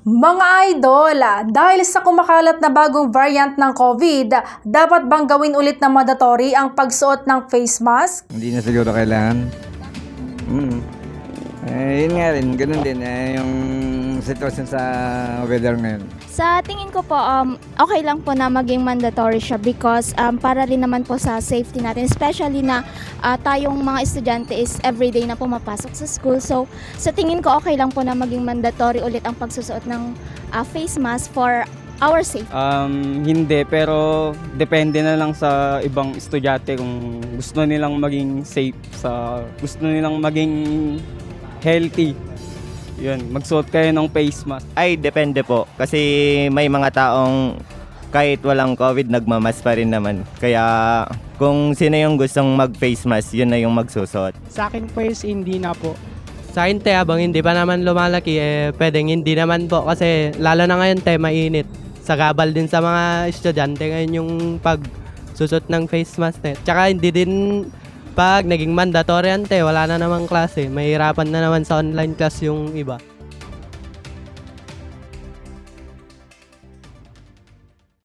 Mga idol, dahil sa kumakalat na bagong variant ng COVID, dapat bang gawin ulit na mandatory ang pagsuot ng face mask? Hindi na siguro kailangan. Yun nga rin, ganun din yung sitwasyon sa weather ngayon. Sa tingin ko po, okay lang po na maging mandatory siya because para rin naman po sa safety natin, especially na tayong mga estudyante is everyday na pumapasok sa school. So sa tingin ko okay lang po na maging mandatory ulit ang pagsusuot ng face mask for our safety. Hindi, pero depende na lang sa ibang estudyante kung gusto nilang maging safe, gusto nilang maging healthy. Yun, magsuot kayo ng face mask. Ay, depende po. Kasi may mga taong kahit walang COVID, nagmamask pa rin naman. Kaya kung sino yung gustong mag-face mask, yun na yung magsusuot. Sa akin po is hindi na po. Sa akin habang hindi pa naman lumalaki, pwedeng hindi naman po. Kasi lalo na ngayon mainit. Sagabal din sa mga estudyante ngayon yung pagsusot ng face mask. Tsaka hindi din pag naging mandatory wala na namang klase. Mahirapan na naman sa online class yung iba.